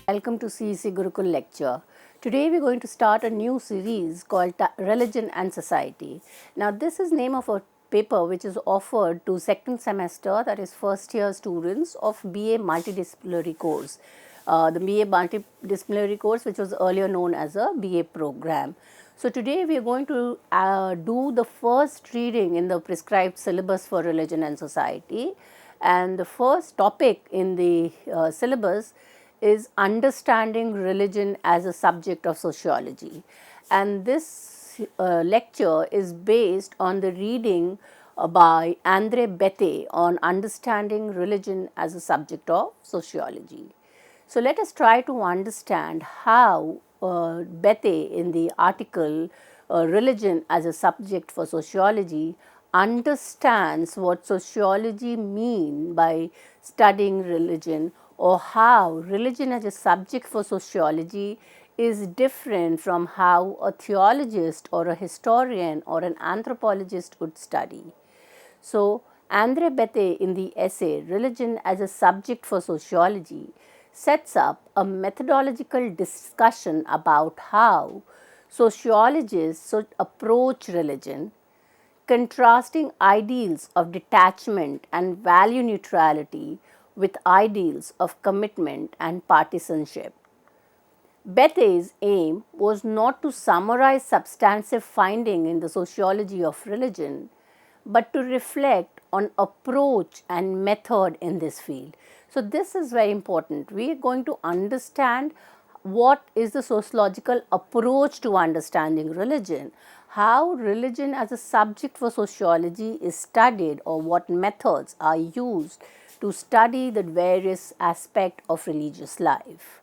Welcome to CEC Gurukul lecture. Today we are going to start a new series called Religion and Society. Now this is name of a paper which is offered to second semester, that is first year students of BA multidisciplinary course. The BA multidisciplinary course which was earlier known as a BA program. So today we are going to do the first reading in the prescribed syllabus for Religion and Society, and the first topic in the syllabus is understanding religion as a subject of sociology, and this lecture is based on the reading by Andre Bethe on understanding religion as a subject of sociology. So let us try to understand how Bethe in the article Religion as a Subject for Sociology understands what sociology mean by studying religion, or how religion as a subject for sociology is different from how a theologist or a historian or an anthropologist would study. So, Andre Bethe in the essay Religion as a Subject for Sociology sets up a methodological discussion about how sociologists should approach religion, contrasting ideals of detachment and value neutrality with ideals of commitment and partisanship. Bethe's aim was not to summarize substantive finding in the sociology of religion, but to reflect on approach and method in this field. So this is very important. We are going to understand what is the sociological approach to understanding religion, how religion as a subject for sociology is studied, or what methods are used to study the various aspects of religious life.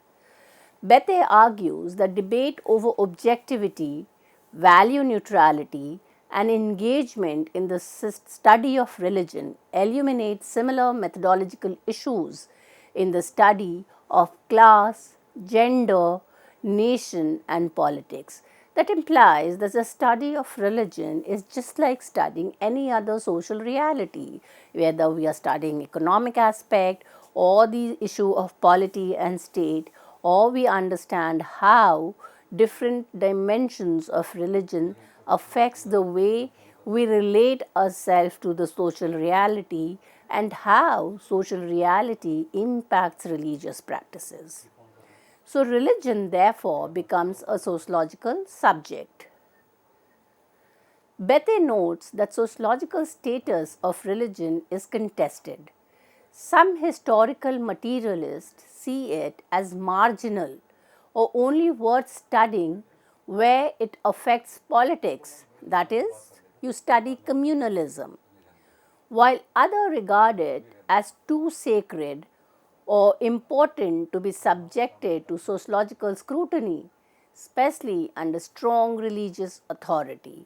Bethe argues that debate over objectivity, value neutrality, and engagement in the study of religion illuminates similar methodological issues in the study of class, gender, nation, and politics. That implies that the study of religion is just like studying any other social reality, whether we are studying economic aspect or the issue of polity and state, or we understand how different dimensions of religion affects the way we relate ourselves to the social reality and how social reality impacts religious practices. So, religion therefore becomes a sociological subject. Bethe notes that sociological status of religion is contested. Some historical materialists see it as marginal or only worth studying where it affects politics, that is, you study communalism, while others regard it as too sacred or important to be subjected to sociological scrutiny, especially under strong religious authority.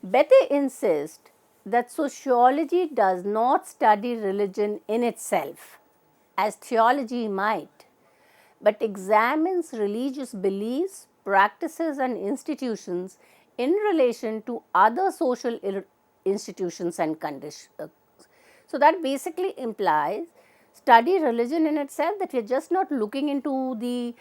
Bethe insists that sociology does not study religion in itself, as theology might, but examines religious beliefs, practices, and institutions in relation to other social institutions and conditions. So that basically implies study religion in itself, that we are just not looking into the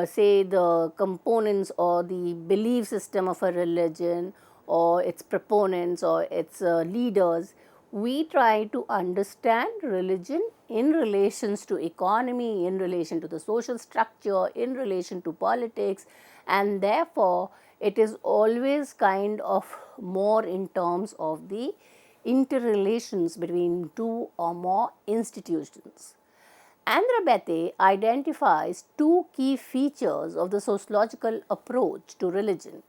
say the components or the belief system of a religion or its proponents or its leaders. We try to understand religion in relations to economy, in relation to the social structure, in relation to politics, and therefore it is always kind of more in terms of the interrelations between two or more institutions. Andre Bethe identifies two key features of the sociological approach to religion.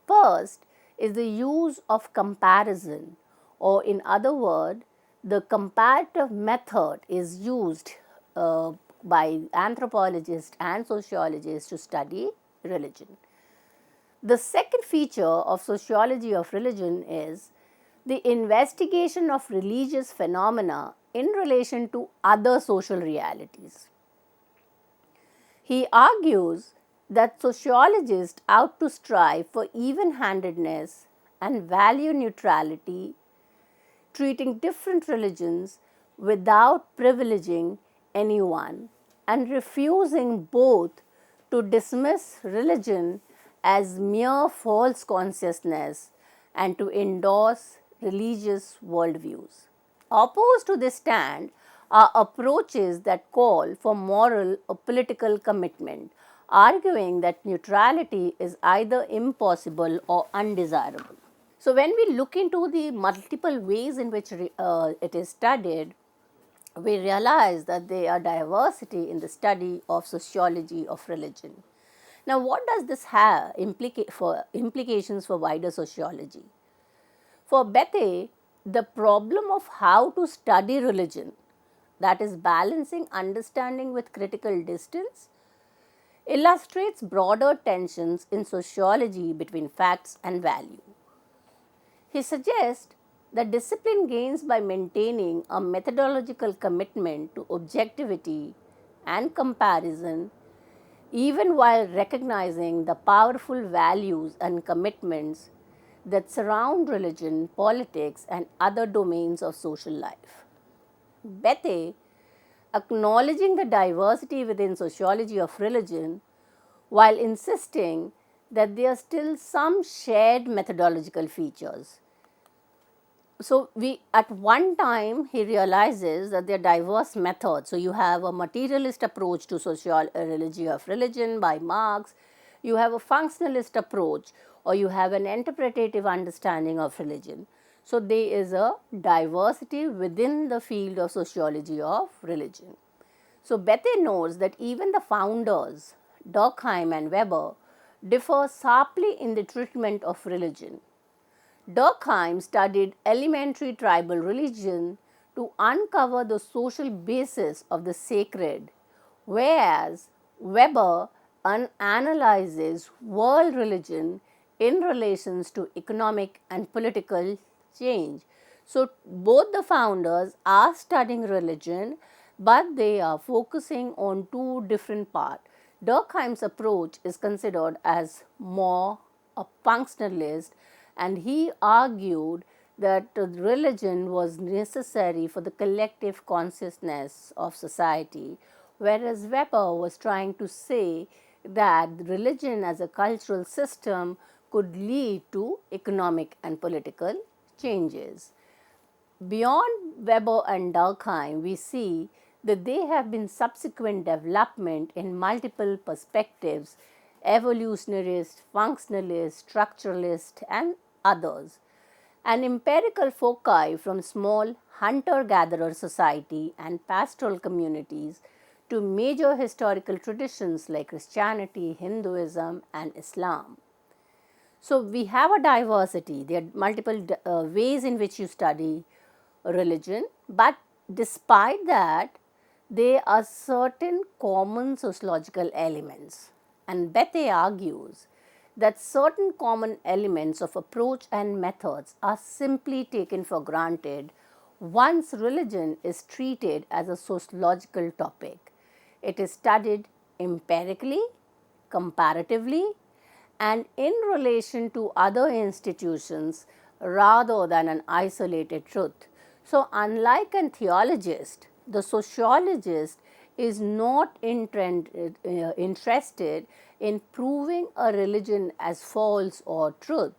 First is the use of comparison, or in other words, the comparative method is used by anthropologists and sociologists to study religion. The second feature of sociology of religion is the investigation of religious phenomena in relation to other social realities. He argues that sociologists ought to strive for even-handedness and value neutrality, treating different religions without privileging anyone and refusing both to dismiss religion as mere false consciousness and to endorse religious worldviews. Opposed to this stand are approaches that call for moral or political commitment, arguing that neutrality is either impossible or undesirable. So, when we look into the multiple ways in which it is studied, we realize that there are diversity in the study of sociology of religion. Now, what does this have implications for wider sociology? For Bethe, the problem of how to study religion, that is, balancing understanding with critical distance, illustrates broader tensions in sociology between facts and value. He suggests that discipline gains by maintaining a methodological commitment to objectivity and comparison, even while recognizing the powerful values and commitments that surround religion, politics, and other domains of social life. Bethe, acknowledging the diversity within sociology of religion, while insisting that there are still some shared methodological features. So, at one time he realizes that there are diverse methods. So, you have a materialist approach to sociology of religion by Marx, you have a functionalist approach, or you have an interpretative understanding of religion. So, there is a diversity within the field of sociology of religion. So, Bethe notes that even the founders, Durkheim and Weber, differ sharply in the treatment of religion. Durkheim studied elementary tribal religion to uncover the social basis of the sacred, whereas Weber analyzes world religion in relations to economic and political change. So, both the founders are studying religion, but they are focusing on two different parts. Durkheim's approach is considered as more a functionalist, and he argued that religion was necessary for the collective consciousness of society, whereas Weber was trying to say that religion as a cultural system could lead to economic and political changes. Beyond Weber and Durkheim, we see that there have been subsequent development in multiple perspectives: evolutionarist, functionalist, structuralist, and others. An empirical foci from small hunter-gatherer society and pastoral communities to major historical traditions like Christianity, Hinduism, and Islam. So, we have a diversity. There are multiple ways in which you study religion, but despite that, there are certain common sociological elements. And Bethe argues that certain common elements of approach and methods are simply taken for granted once religion is treated as a sociological topic. It is studied empirically, comparatively, and in relation to other institutions rather than an isolated truth. So, unlike a theologist, the sociologist is not interested in proving a religion as false or truth,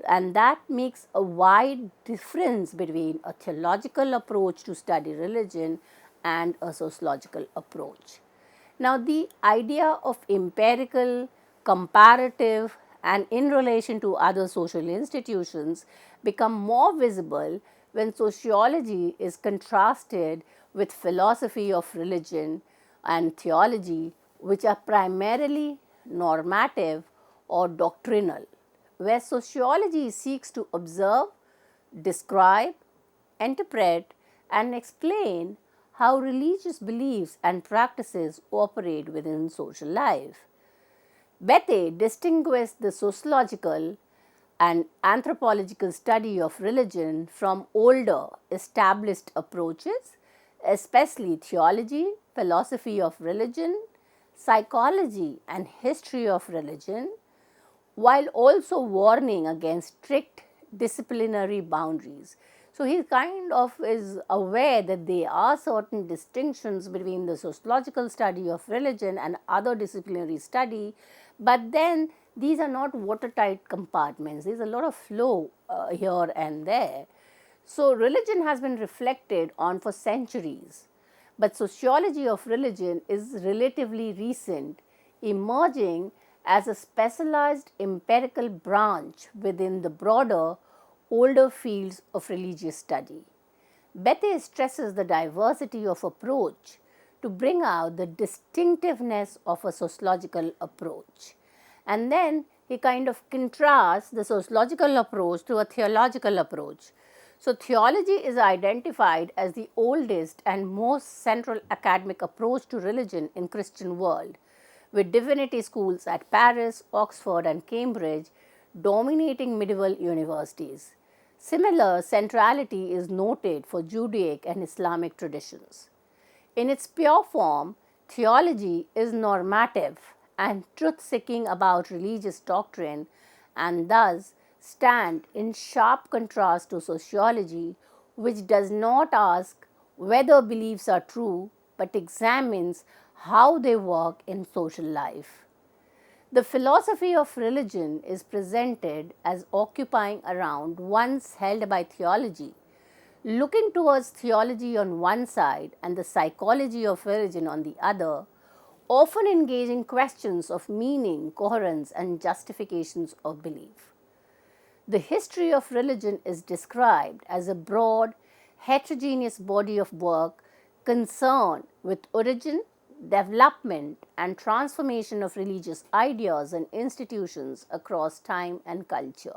and that makes a wide difference between a theological approach to study religion and a sociological approach. Now, the idea of empirical, comparative, and in relation to other social institutions become more visible when sociology is contrasted with philosophy of religion and theology, which are primarily normative or doctrinal, where sociology seeks to observe, describe, interpret, and explain how religious beliefs and practices operate within social life. Bethe distinguished the sociological and anthropological study of religion from older established approaches, especially theology, philosophy of religion, psychology, and history of religion, while also warning against strict disciplinary boundaries. So he kind of is aware that there are certain distinctions between the sociological study of religion and other disciplinary study, but then these are not watertight compartments. There's a lot of flow here and there. So religion has been reflected on for centuries, but sociology of religion is relatively recent, emerging as a specialized empirical branch within the broader, older fields of religious study. Bethe stresses the diversity of approach to bring out the distinctiveness of a sociological approach. And then he kind of contrasts the sociological approach to a theological approach. So, theology is identified as the oldest and most central academic approach to religion in Christian world, with divinity schools at Paris, Oxford and Cambridge dominating medieval universities. Similar centrality is noted for Judaic and Islamic traditions. In its pure form, theology is normative and truth seeking about religious doctrine, and thus stand in sharp contrast to sociology, which does not ask whether beliefs are true but examines how they work in social life. The philosophy of religion is presented as occupying around ones held by theology, looking towards theology on one side and the psychology of religion on the other, often engaging questions of meaning, coherence, and justifications of belief. The history of religion is described as a broad, heterogeneous body of work concerned with origin, development, and transformation of religious ideas and institutions across time and culture.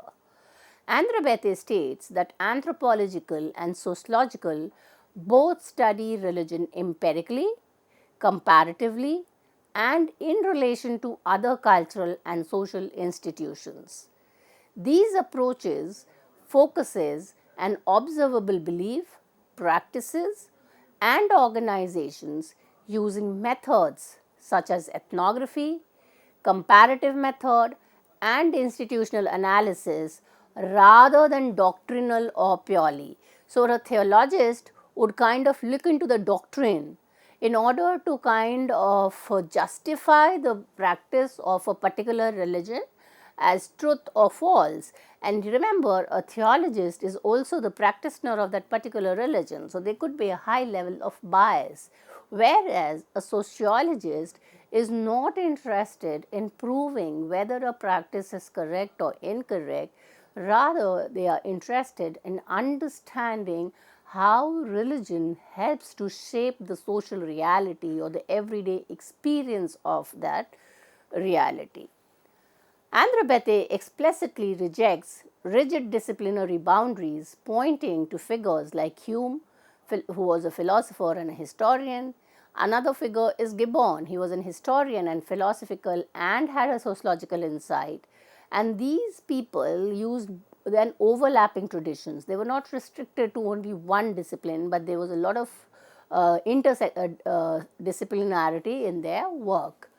Andhra Bethe states that anthropological and sociological both study religion empirically, comparatively, and in relation to other cultural and social institutions. These approaches focuses an observable belief, practices, and organizations using methods such as ethnography, comparative method, and institutional analysis rather than doctrinal or purely. So, a theologist would kind of look into the doctrine in order to kind of justify the practice of a particular religion as truth or false. And remember, a theologist is also the practitioner of that particular religion. So, there could be a high level of bias, whereas a sociologist is not interested in proving whether a practice is correct or incorrect. Rather, they are interested in understanding how religion helps to shape the social reality or the everyday experience of that reality. Andhra Bethe explicitly rejects rigid disciplinary boundaries, pointing to figures like Hume, who was a philosopher and a historian. Another figure is Gibbon. He was an historian and philosophical and had a sociological insight. And these people used then overlapping traditions. They were not restricted to only one discipline, but there was a lot of disciplinarity in their work.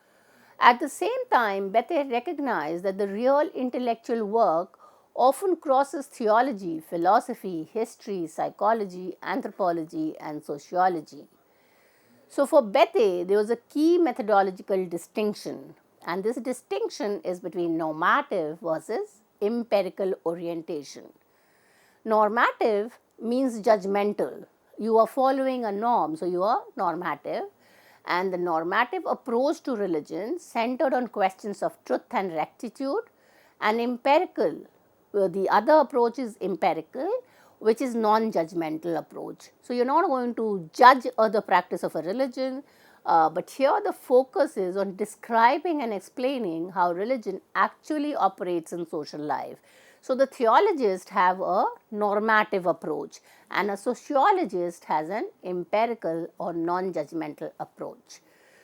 At the same time, Bethe recognized that the real intellectual work often crosses theology, philosophy, history, psychology, anthropology, and sociology. So, for Bethe, there was a key methodological distinction, and this distinction is between normative versus empirical orientation. Normative means judgmental. You are following a norm, so you are normative. And the normative approach to religion centered on questions of truth and rectitude, and empirical. The other approach is empirical, which is non-judgmental approach. So, you are not going to judge the practice of a religion, but here the focus is on describing and explaining how religion actually operates in social life. So, the theologists have a normative approach and a sociologist has an empirical or non-judgmental approach.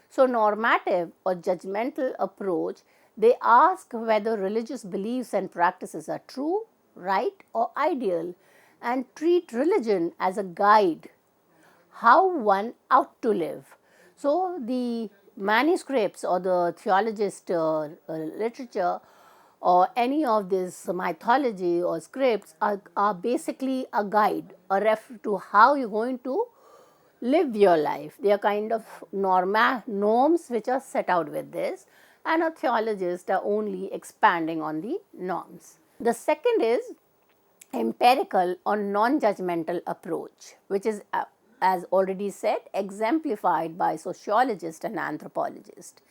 So, normative or judgmental approach, they ask whether religious beliefs and practices are true, right or ideal, and treat religion as a guide how one ought to live. So, the manuscripts or the theologist literature or any of this mythology or scripts are basically a guide, a reference to how you're going to live your life. They are kind of norms which are set out with this, and a theologist are only expanding on the norms. The second is empirical or non-judgmental approach, which is, as already said, exemplified by sociologists and anthropologists.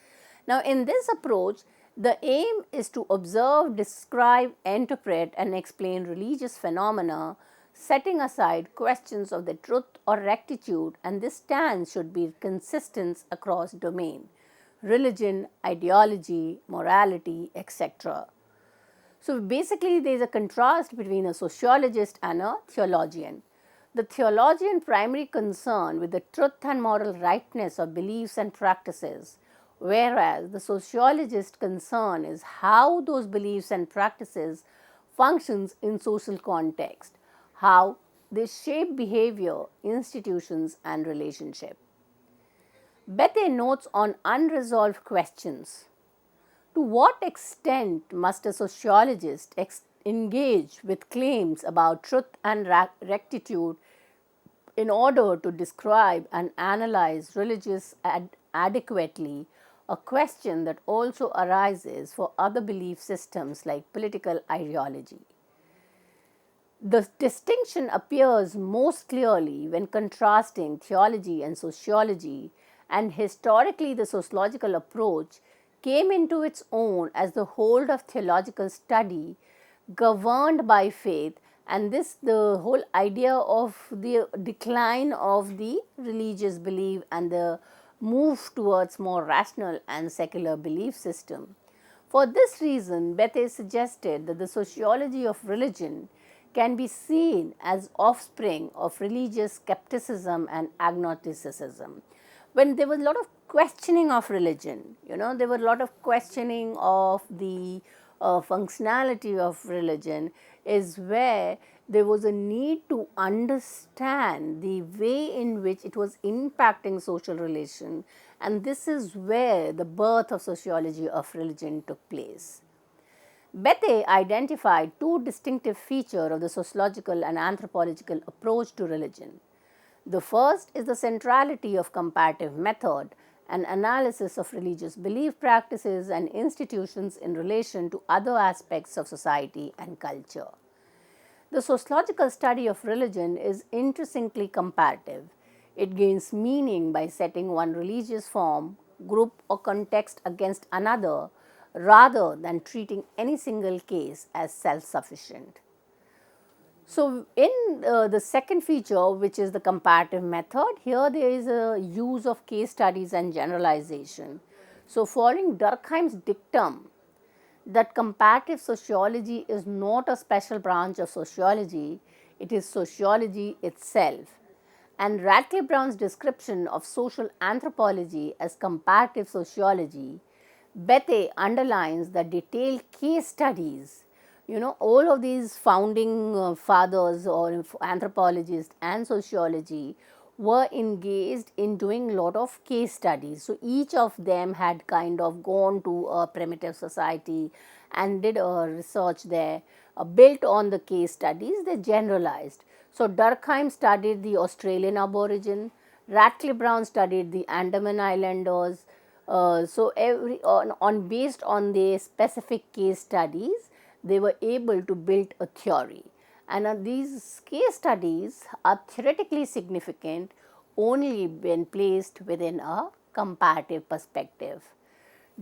Now, in this approach, the aim is to observe, describe, interpret, and explain religious phenomena, setting aside questions of the truth or rectitude, and this stance should be consistent across domain, religion, ideology, morality, etc. So basically, there is a contrast between a sociologist and a theologian. The theologian primary concern with the truth and moral rightness of beliefs and practices, whereas the sociologist concern is how those beliefs and practices functions in social context, how they shape behavior, institutions and relationship. Bethe notes on unresolved questions. To what extent must a sociologist engage with claims about truth and rectitude in order to describe and analyze religious adequately, a question that also arises for other belief systems like political ideology? The distinction appears most clearly when contrasting theology and sociology, and historically, the sociological approach came into its own as the hold of theological study governed by faith, and this the whole idea of the decline of the religious belief and the move towards more rational and secular belief system. For this reason, Bethe suggested that the sociology of religion can be seen as offspring of religious skepticism and agnosticism. When there was a lot of questioning of religion, there were a lot of questioning of the functionality of religion, is where there was a need to understand the way in which it was impacting social relation, and this is where the birth of sociology of religion took place. Bethe identified two distinctive features of the sociological and anthropological approach to religion. The first is the centrality of comparative method, an analysis of religious belief practices and institutions in relation to other aspects of society and culture. The sociological study of religion is intrinsically comparative. It gains meaning by setting one religious form, group, or context against another rather than treating any single case as self sufficient. So, in the second feature, which is the comparative method, here there is a use of case studies and generalization. So, following Durkheim's dictum that comparative sociology is not a special branch of sociology, it is sociology itself. And Radcliffe Brown's description of social anthropology as comparative sociology, Bethe underlines the detailed case studies. All of these founding fathers or anthropologists and sociology were engaged in doing a lot of case studies. So, each of them had kind of gone to a primitive society and did a research there. Built on the case studies, they generalized. So, Durkheim studied the Australian Aborigine, Radcliffe Brown studied the Andaman Islanders. So, based on the specific case studies, they were able to build a theory. And these case studies are theoretically significant only when placed within a comparative perspective.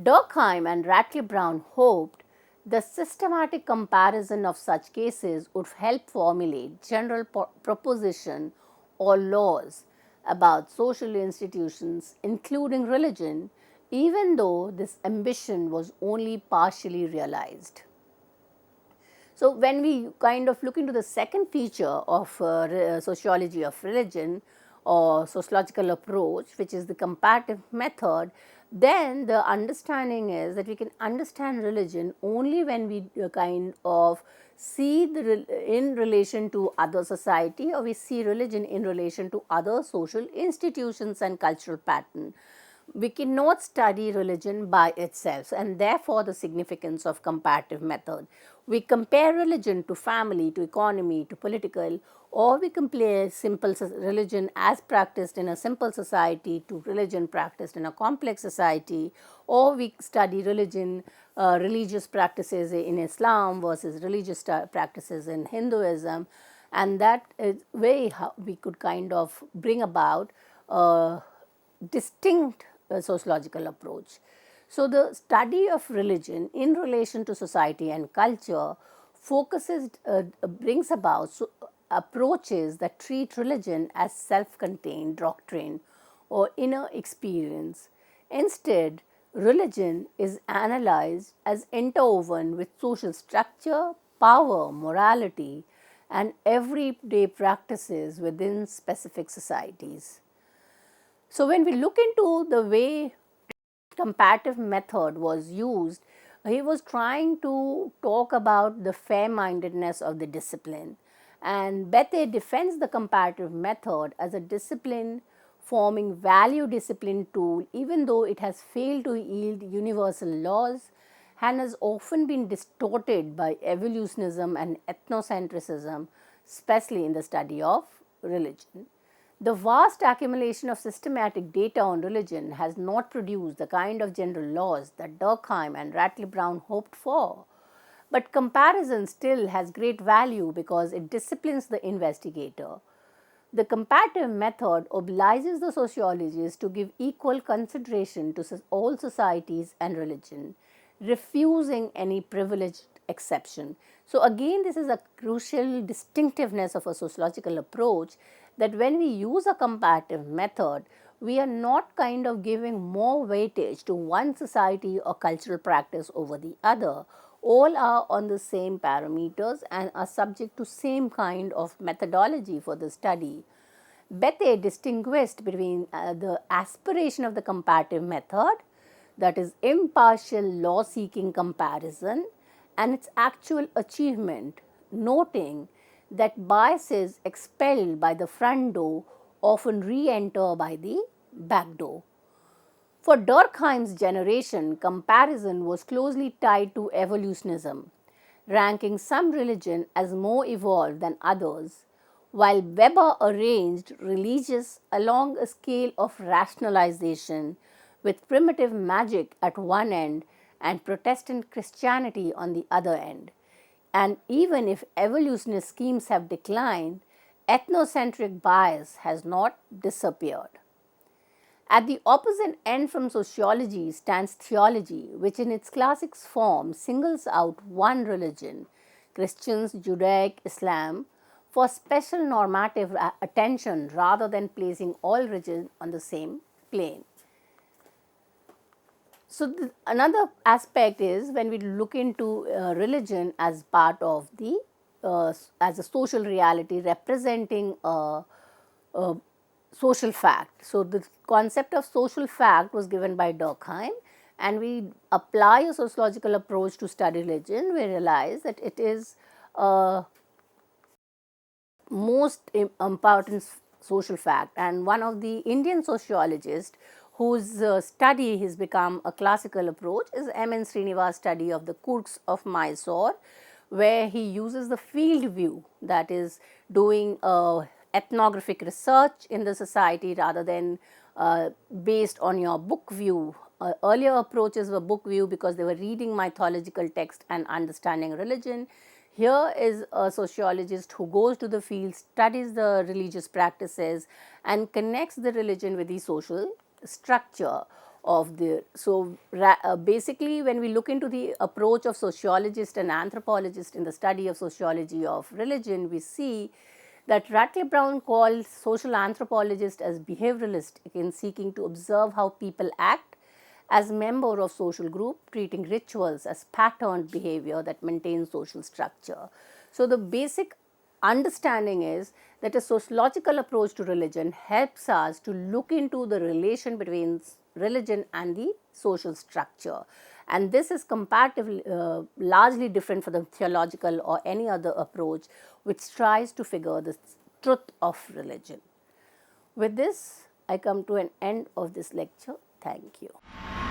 Durkheim and Radcliffe Brown hoped the systematic comparison of such cases would help formulate general proposition or laws about social institutions, including religion, even though this ambition was only partially realized. So, when we kind of look into the second feature of sociology of religion or sociological approach, which is the comparative method, then the understanding is that we can understand religion only when we kind of see in relation to other society, or we see religion in relation to other social institutions and cultural pattern. We cannot study religion by itself, and therefore the significance of comparative method. We compare religion to family, to economy, to political, or we compare simple religion as practiced in a simple society to religion practiced in a complex society, or we study religion, religious practices in Islam versus religious practices in Hinduism, and that is way how we could kind of bring about distinct sociological approach. So, the study of religion in relation to society and culture focuses, brings about approaches that treat religion as self contained doctrine or inner experience. Instead, religion is analyzed as interwoven with social structure, power, morality, and everyday practices within specific societies. So, when we look into the way comparative method was used, he was trying to talk about the fair mindedness of the discipline. And Bethe defends the comparative method as a discipline forming value discipline tool, even though it has failed to yield universal laws and has often been distorted by evolutionism and ethnocentrism, especially in the study of religion. The vast accumulation of systematic data on religion has not produced the kind of general laws that Durkheim and Ratley Brown hoped for. But comparison still has great value because it disciplines the investigator. The comparative method obliges the sociologist to give equal consideration to all societies and religion, refusing any privileged exception. So, again, this is a crucial distinctiveness of a sociological approach, that when we use a comparative method, we are not kind of giving more weightage to one society or cultural practice over the other. All are on the same parameters and are subject to same kind of methodology for the study. Bethe distinguished between the aspiration of the comparative method, that is impartial law seeking comparison, and its actual achievement, noting that biases expelled by the front door often re enter by the back door. For Durkheim's generation, comparison was closely tied to evolutionism, ranking some religion as more evolved than others, while Weber arranged religious along a scale of rationalization, with primitive magic at one end and Protestant Christianity on the other end. And even if evolutionist schemes have declined, ethnocentric bias has not disappeared. At the opposite end from sociology stands theology, which in its classic form singles out one religion, Christians, Judaic Islam, for special normative attention rather than placing all religion on the same plane. So, another aspect is when we look into religion as part of the as a social reality representing a social fact. So, the concept of social fact was given by Durkheim, and we apply a sociological approach to study religion. We realize that it is a most important social fact, and one of the Indian sociologists whose study has become a classical approach is M.N. Sriniva's study of the Kurks of Mysore, where he uses the field view, that is doing ethnographic research in the society rather than based on your book view. Earlier approaches were book view because they were reading mythological text and understanding religion. Here is a sociologist who goes to the field, studies the religious practices, and connects the religion with the social structure of the. So, basically, when we look into the approach of sociologist and anthropologist in the study of sociology of religion, we see that Ratley Brown calls social anthropologists as behavioralist in seeking to observe how people act as member of social group, treating rituals as patterned behavior that maintains social structure. So, the basic understanding is that a sociological approach to religion helps us to look into the relation between religion and the social structure, and this is comparatively largely different from the theological or any other approach which tries to figure the truth of religion. With this, I come to an end of this lecture. Thank you.